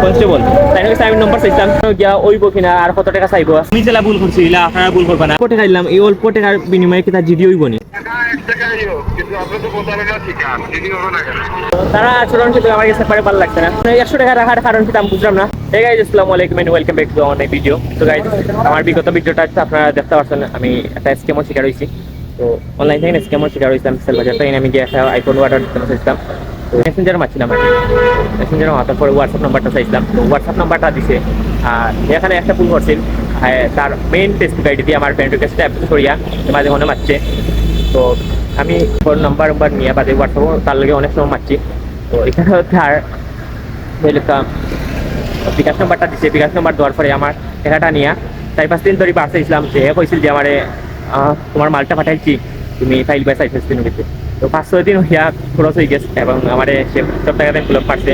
Constable তাই নাকি আমি নম্বর চাইছিলাম গিয়া ওইব কিনা আর কত টাকা চাইবো আমি জেলা ভুল করছি আপনারা ভুল করবা না কোটে খাইলাম এই অল্প টাকার বিনিময়ে কি তার জিডি হইব নি তারা আচরণ কিন্তু আমার কাছে পারে ভালো লাগছে না 100 টাকা রাখার কারণ কি আমি বুঝলাম না। এই গাইজ আসসালামু আলাইকুম এন্ড ওয়েলকাম ব্যাক টু আমার ভিডিও। তো গাইজ আমার বিগত ভিডিওটা আপনারা দেখতে পাচ্ছেন আমি একটা স্ক্যামের শিকার হয়েছি। তো অনলাইন থেকে স্ক্যামের শিকার হয়েছিলাম সেল বাজার থেকে আমি গিয়ে একটা আইফোন অর্ডার দিতে চাইছিলাম। তো মেসেঞ্জার মারছিলাম আমি মেসেঞ্জার মাতার পরে হোয়াটসঅ্যাপ নাম্বারটা চাইছিলাম। তো হোয়াটসঅ্যাপ নাম্বারটা দিছে আর এখানে একটা ভুল করছিল তার মেইন ফেসবুক আইডি দিয়ে আমার ফ্রেন্ড রিকোয়েস্টটা অ্যাপ্রুভ করিয়া মাঝে মনে মারছে। তো আমি ফোন নাম্বার নিয়ে বাদে হোয়াটসঅ্যাপও তার লগে অনেক সময় মারছি। তো এখানে তার বিকাশ নাম্বারটা দিচ্ছে বিকাশ নাম্বার দেওয়ার পরে আমার টাকাটা নিয়ে 4-5 দিন ধরে পাঠাইছিলাম যে কইছিল যে আমারে তোমার মালটা পাঠাইছি তুমি ফাইল বাই 4-5 দিন হয়েছে। তো 5-6 দিন হইয়া খরচ হয়ে গেছে এবং আমার সে সব টাকাতে ব্লক পাচ্ছে।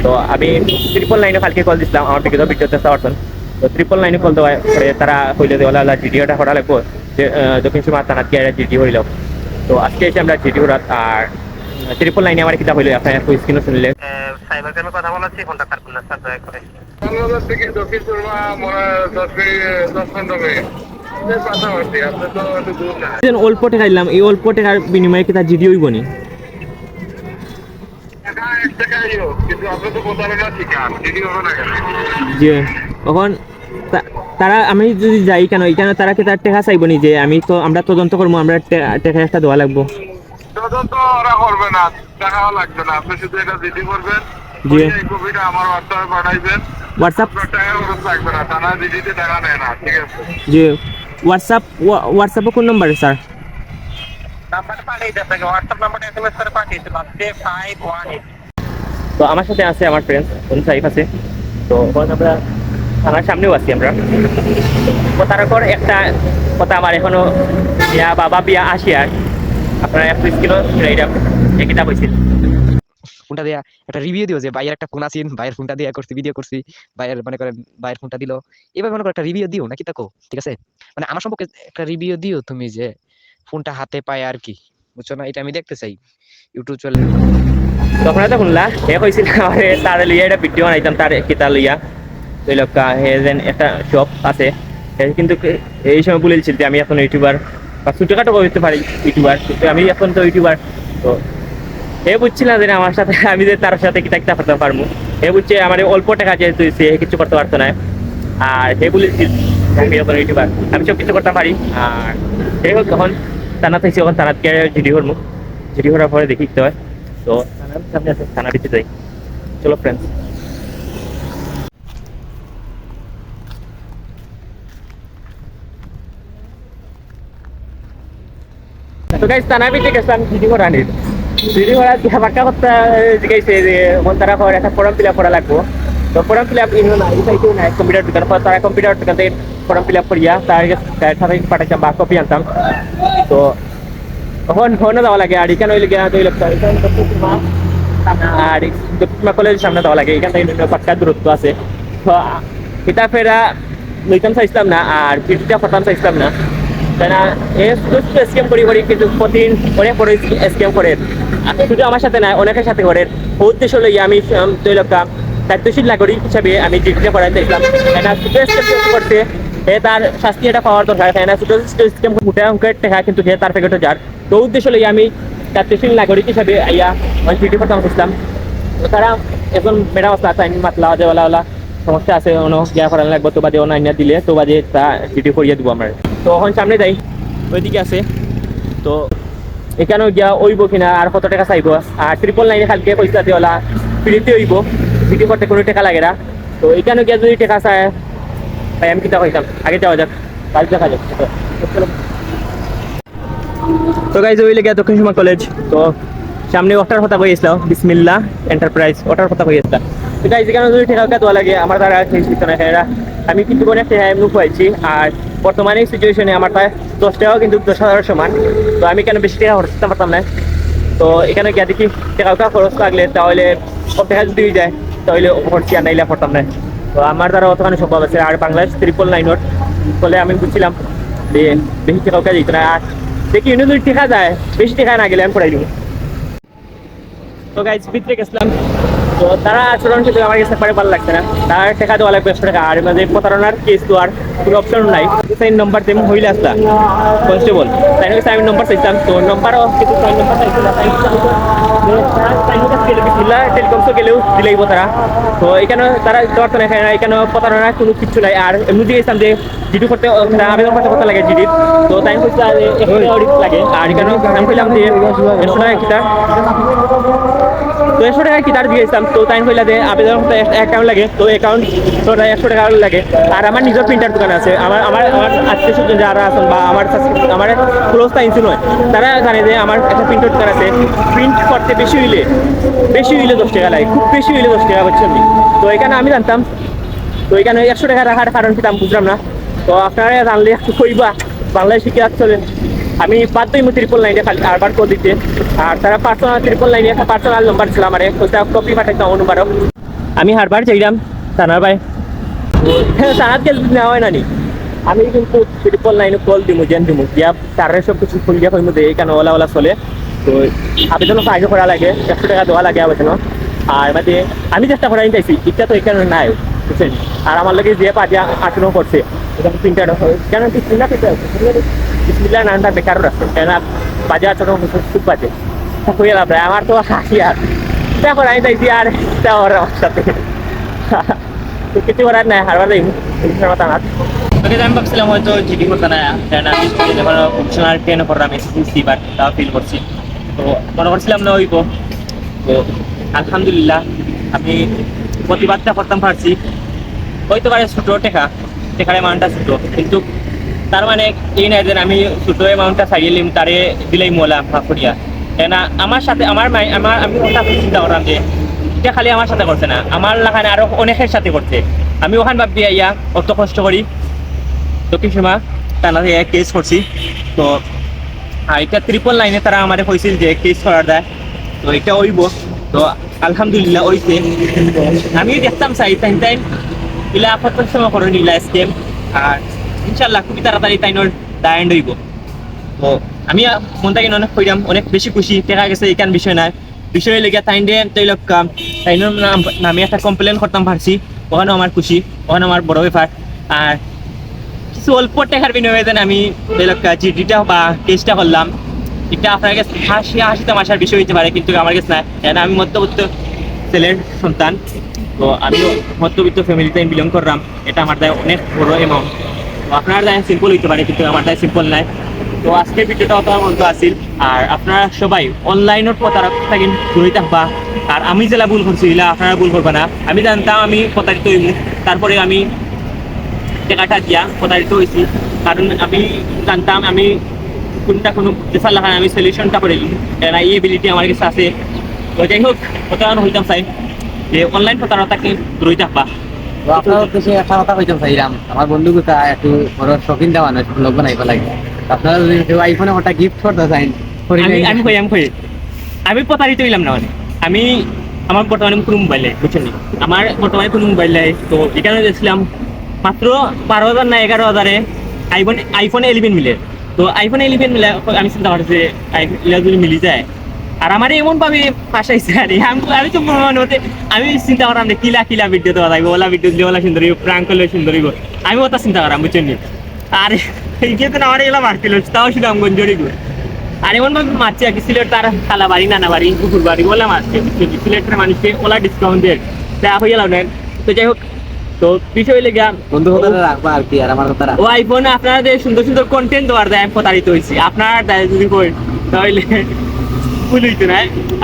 তো আমি 999 কালকে কল দিছিলাম আমার বিগত ভিডিওতে পারছেন। তো 999 কল দেওয়ার পরে তারা হইলে দেওয়ালা ভিডিওটা করা লাগবো যে দক্ষিণ সীমা থানাত গিয়ে জিডি হইল। তো আজকে এসে আমরা জিডি রাত আর 999 আমার কিতা হইলো আপনার স্ক্রিনে শুনলে সাইবার ক্রাইমে কথা বলাচ্ছি ফোনটা কাটুন না স্যার দয়া করে বাংলাদেশ থেকে দক্ষিণ সীমা মোরা 10-15 মিনিট অল্প টাকা খাইলাম এই অল্প টাকার বিনিময়ে কি তার জিডি হইব নি জি এখন তারা আমি যদি যাই কেন এখানে তারা কি তার টাকা চাইব নি যে আমি তো আমরা তদন্ত করবো আমরা টাকা একটা দেওয়া লাগবো তদন্ত ওরা করবে না টাকা লাগবে না আপনি শুধু এটা জিডি করবেন জি এই কপিটা আমার হোয়াটসঅ্যাপে পাঠাইবেন হোয়াটসঅ্যাপ টাকা খরচ লাগবে না থানা জিডিতে টাকা নেয় না ঠিক আছে জি হোয়াটসঅ্যাপে কোন নম্বরে স্যার নাম্বারটা পাঠিয়ে দিতে আপনাকে হোয়াটসঅ্যাপ নাম্বারটা এসএমএস করে পাঠিয়ে দিতে লাস্টে 518 তো আমার সাথে আছে আমার ফ্রেন্ড সাইফ আছে। তো আমরা থানার সামনেও আছি আমরা কথার পর একটা কথা আমার এখনো বিয়া বাবা বিয়া আসি আর আপনারা প্লিজ কিলো এইটা কিতাব হয়েছিল ফোনটা দেয়া একটা রিভিউ দিও যে ভাইয়ের একটা ফোন আসিন ভাইয়ের ফোনটা দিয়ে করছি ভিডিও করছি ভাইয়ের মনে করেন ভাইয়ের ফোনটা দিল এবার মনে করো একটা রিভিউ দিও নাকি তাকো ঠিক আছে মানে আমার সম্পর্কে একটা রিভিউ দিও তুমি যে ফোনটা হাতে পায় আর কি বুঝছো না এটা আমি দেখতে চাই ইউটিউব চ্যানেলে। তো আপনারা তো শুনলা হে কইছিল আমারে তার লিয়া একটা ভিডিও বানাইতাম তার কিতা লইয়া ওই লোক হে যেন একটা শপ আছে কিন্তু এই সময় বলেছিল যে আমি এখন ইউটিউবার বা ছোটখাটো করতে পারি ইউটিউবার কিন্তু আমি এখন তো ইউটিউবার। তো হে বুঝছি না যে আমার সাথে আমি যে তার সাথে কিতা কিতা করতে পারবো হে বুঝছে আমার অল্প টাকা যেহেতু সে কিছু করতে পারতো না আর হে বলেছিল আমি এখন ইউটিউবার আমি সব কিছু করতে পারি আর সেই হোক তখন থানা থাকছি এখন থানাতকে জিডি করবো জিডি করার পরে দেখি দিতে হয়। তো থানার সামনে আছে থানা দিতে যাই চলো ফ্রেন্ডস। তো গাইস থানা বিতে গেছিলাম জিডি করা নিয়ে জিডি করা দিয়া বাক্কা কথা জিজ্ঞাসা যে মন তারা করে একটা ফর্ম ফিল আপ করা লাগবো। তো ফর্ম ফিল আপ ইনো না এই সাইকেও না কম্পিউটার দোকান পর তারা কম্পিউটার দোকান থেকে ফর্ম ফিল আপ করিয়া তার সাথে পাঠাইতাম বা কপি আনতাম। তো তখন ফোনে দেওয়া লাগে আর এখানে হইলে গিয়া 2 লাখ আর দক্ষিণ কলেজের সামনে দেওয়া লাগে এখান থেকে পাক্কা দূরত্ব আছে। তো এটা ফেরা লইতাম চাইছিলাম না আর চিঠিটা ফটাম চাইছিলাম না তাই না এ স্ক্যাম করি কিন্তু প্রতিদিন অনেক বড় স্ক্যাম করে শুধু আমার সাথে না অনেকের সাথে করে উদ্দেশ্য লইয়া আমি 2 লাখ দায়িত্বশীল নাগরিক হিসাবে আমি চিঠিটা ফটাইতে চাইছিলাম তাই না শুধু স্ক্যাম করছে হে তার শাস্তি এটা পাওয়ার দরকার তাই না শুধু স্ক্যাম মোটা অঙ্কের টাকা কিন্তু হে তার প্যাকেটে যার। তো উদ্দেশ্য লইয়া আমি দায়িত্বশীল নাগরিক হিসাবে আইয়া আমি চিঠি ফটাম চাইছিলাম। তো তারা এখন মেডাম আসলা তাই মাতলা দেওয়ালা সমস্যা আছে অন্য গিয়া করানো লাগবে তো বাদে অন্য আইনা দিলে তো বাদে তা চিঠি করিয়ে দিব আমরা। তো এখন সামনে যাই ওইদিকে আছে তো এখানেও গিয়া ওইব কিনা আর কত টাকা চাইব আর 999 কালকে পয়সা দেওয়ালা ফ্রিতে হইব চিঠি করতে কোনো টাকা লাগে না। তো এখানেও গিয়া যদি টাকা চায় ভাই আমি কিতা কইতাম আগে যাওয়া যাক কাল দেখা যাক। তো গাইজ ওই লেগে দক্ষিণ সীমা কলেজ তো সামনে ওটার কথা কইছিলাম বিসমিল্লাহ এন্টারপ্রাইজ ওটার কথা কইছিলাম। তো গাইজ এখানে যদি টাকা দেওয়া লাগে আমার দ্বারা সেই না খেয়ে আমি কিন্তু কোনো একটা এমনি পাইছি আর বর্তমানে সিচুয়েশনে আমার প্রায় 10 টাকাও কিন্তু 10,000 সমান। তো আমি কেন বেশি টাকা খরচ করতে পারতাম না। তো এখানে গিয়ে দেখি টাকা খরচ লাগলে তাহলে কত টাকা যদি যায় তাহলে খরচি আর নাইলে পড়তাম না। তো আমার দ্বারা অতখানি সম্ভব আছে আর বাংলাদেশ 999 বলে আমি বুঝছিলাম যে বেশি টাকা যেত না আর দেখি ইউনি যদি টাকা যায় বেশি টাকা না গেলে আমি পড়াই দিব। তো গাইজ ভিতরে গেছিলাম তো তো তারা আচরণ কিন্তু আমার কাছে একবারে ভালো লাগছে না, তার টাকা দেওয়া লাগবে 100 টাকা, আর মাঝে প্রতারণার কেস তো আর কোনো অপশন নাই। সেই নম্বর তেমন হইলে আসলা কনস্টেবল, তাই কাছে আমি নম্বর চাইতাম, তো নম্বরও কিন্তু তাই নম্বর চাইছিল, টেলিকমসও গেলেও দিলেইব তারা। তো এখানে তারা ধরতো না, এখানে প্রতারণা কোনো কিছু নাই। আর এমনি দিয়েছিলাম যে জিডি করতে আবেদন করতে লাগে জিডির, তো তাই হচ্ছে অডিট লাগে। আর এখানে আমি কইলাম যে 100 টাকা কিতার, তো 100 টাকা কিতার দিয়েছিলাম, তো তাই কইলা যে আবেদন করতে অ্যাকাউন্ট লাগে, তো অ্যাকাউন্ট 100 টাকা লাগে। আর আমার নিজের প্রিন্টার দোকান আছে, আমার আমার আমার আত্মীয় স্বজন যারা আছেন বা আমার আমার ক্লোজ টাইমস নয়, তারা জানে যে আমার একটা প্রিন্টার দোকান আছে। প্রিন্ট করতে বেশি হইলে 10 টাকা লাগে, খুব বেশি হইলে 10 টাকা বুঝছেন। তো এখানে আমি জানতাম, তো এখানে 100 টাকা রাখার কারণ কি আমি বুঝলাম না। তো আপনারা জানলে একটু কইবা, বাংলায় শিখে আসছিলেন। আমি বাধ্য হইমু 999 খালি আরবার করে দিতে। আর তারা পার্সোনাল 999 একটা পার্সোনাল নাম্বার ছিল আমার, ওইটা কপি পাঠাইতাম অনুবারও। আমি হারবার চাইলাম থানার ভাই, থানার কেস নেওয়া হয় না নি, আমি কিন্তু 999 কল দিমু, জেন দিমু, দিয়া তারে সব কিছু খুলিয়া কইমু যে এখানে ওলা চলে। তো আবেদনও সাহায্য করা লাগে, 100 টাকা দেওয়া লাগে আবেদনও। আর মানে আমি চেষ্টা করাই চাইছি, ইচ্ছা তো এখানে নাই বুঝছেন। আর আমার লাগে যে পাঠিয়া আচরণ করছে এখানে প্রিন্টার কেন বিসমিল্লাহ নামটা বেকারও আছে, কেন বাজে আচরণ খুব বাজে হয়ে লাভ নাই। আমার তো হাসি আর চেষ্টা করাই চাইছি, আর আমার সাথে তো কিছু করার নাই, হারবার যাই থানার। আমি ভাবছিলাম হয়তো জিডি করতে না, কারণ আমি প্রফেশনাল ট্রেনও করলাম, এসএসসি বাট তাও ফিল করছি। তো মনে করছিলাম না হইব, তো আলহামদুলিল্লাহ আমি প্রতিবাদটা করতাম পারছি। হয়তো পারে ছোটো টেকার অ্যামাউন্টটা ছোটো, কিন্তু তার মানে এই নাই যে আমি ছোটো অ্যামাউন্টটা ছাড়িয়ে নিলাম তারে দিলেই মোলাম করিয়া। কেন আমার সাথে আমি কথা চিন্তা করলাম যে এটা খালি আমার সাথে করছে না, আমার লাগানে আরো অনেকের সাথে করছে। আমি ওখান ভাবি ইয়া অত কষ্ট করি দক্ষিণ সীমা টানা কেস করছি। তো এটা 999 তারা আমার কইছিল যে কেস করার দেয়, তো এটা হইব। তো আলহামদুলিল্লাহ হইছে। আমি দেখতাম চাই টাইম ইলা আপত্তির সময় করে নিলা স্কেম, আর ইনশাল্লাহ খুবই তাড়াতাড়ি তাইনোর দায়ন হইব। তো আমি মন থেকে অনেক কইলাম, অনেক বেশি খুশি। দেখা গেছে এখান বিষয় নাই, বিষয় লেগে তাইনোর নামে একটা কমপ্লেন করতাম পারছি, ওখানে আমার খুশি, ওখানে আমার বড় ব্যাপার। আর কিছু অল্প টাকার বিনিময়ে দেন আমি জিডিটা বা কেসটা করলাম, এটা আপনার কাছে হাসি তামাশার বিষয় হইতে পারে, কিন্তু আমার কাছে না, কেন আমি মধ্যবিত্ত ছেলের সন্তান। তো আমি মধ্যবিত্ত ফ্যামিলিতে বিলং করলাম, এটা আমার দায় অনেক বড় অ্যামাউন্ট। তো আপনার দায় সিম্পল হইতে পারে, কিন্তু আমার দায় সিম্পল নাই। তো আজকের ভিডিওটা অত মন্ত আসিল। আর আপনারা সবাই অনলাইনের প্রতারক থাকেন দূরে থাকবা। আর আমি যেটা ভুল করছি এগুলা আপনারা ভুল করবা না। আমি জানতাম আমি প্রতারিত হইব, তারপরে আমি টাকাটা দিয়া প্রতারিত হয়েছি, কারণ আমি জানতাম আমি কোনো দেশার লাগান আমি সলিউশনটা করে দিই, কারণ এই এবিলিটি আমার কাছে আছে। তো যাই হোক, প্রতারণা হইতাম চাই যে অনলাইন প্রতারণাকে দূরে থাকবা। আপনার উদ্দেশ্যে একটা কথা কইতাম চাইলাম, আমার বন্ধু কোথা একটু বড় শৌখিন দেওয়া নয়, লোক বানাইব লাগে। আপনারা যদি কেউ আইফোনে ওটা গিফট করতে চান, আমি প্রতারিত হইলাম না। মানে আমি আমার বর্তমানে কোনো মোবাইল নাই, বুঝছেন, আমার বর্তমানে কোনো মোবাইল নাই। তো এখানে দেখছিলাম মাত্র 12,000 না 11,000-এ আইফোন 11 মিলে। তো আইফোন 11 মিলে আমি চিন্তা করছি এগুলা যদি মিলি যায়, আর আমার এমন ভাবে ফাঁসাইছে। আর আমি তো মনে হতে আমি চিন্তা করলাম যে কিলা ভিডিও দেওয়া থাকবে, ওলা ভিডিও দিলে ওলা সুন্দর হইব, প্রাঙ্ক করলে সুন্দর হইব, আমি ওটা চিন্তা করলাম, বুঝছেন। আর কিন্তু আমার এগুলো মারছিল, তাও শুনলাম গঞ্জরি গো। আর এমন ভাবে মারছে আর কি, সিলেট তার খালা বাড়ি, নানা বাড়ি, কুকুর বাড়ি ওলা মারছে, সিলেটের মানুষকে ওলা ডিসকাউন্ট দেয়, তা হয়ে গেল নেন। তো যাই হোক, তো বিষয় লেগে বন্ধু কথা রাখবা আর কি। আর আমার কথা ও আইফোনে আপনারা যে সুন্দর সুন্দর কন্টেন্ট দেওয়ার দেয়, আমি প্রতারিত হয়েছি। আপনার দায় যদি কই তাহলে ভুল হইতো না,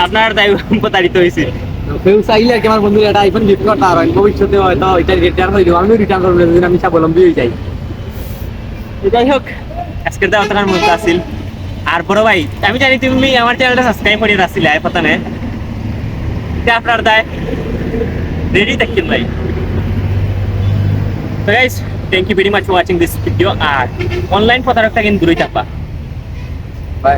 আপনার দায় প্রতারিত হয়েছে। কেউ চাইলে আর কি আমার বন্ধু একটা আইফোন গিফট করতে পারেন, ভবিষ্যতে হয়তো এটা রিটার্ন হয়ে যাবো, আমিও রিটার্ন করবো যদি আমি স্বাবলম্বী হয়ে যাই। যাই হোক, আজকের দেওয়া টাকার মধ্যে আসিল। আর বড় ভাই, আমি জানি তুমি আমার চ্যানেলটা সাবস্ক্রাইব করে রাখছিলে, পতা নেই আপনার দায় রেডি থাকছেন ভাই। So guys, thank you very much for watching this video. আর অনলাইন প্রতারকটা কিন্তু দূরে থাকবা। বাই।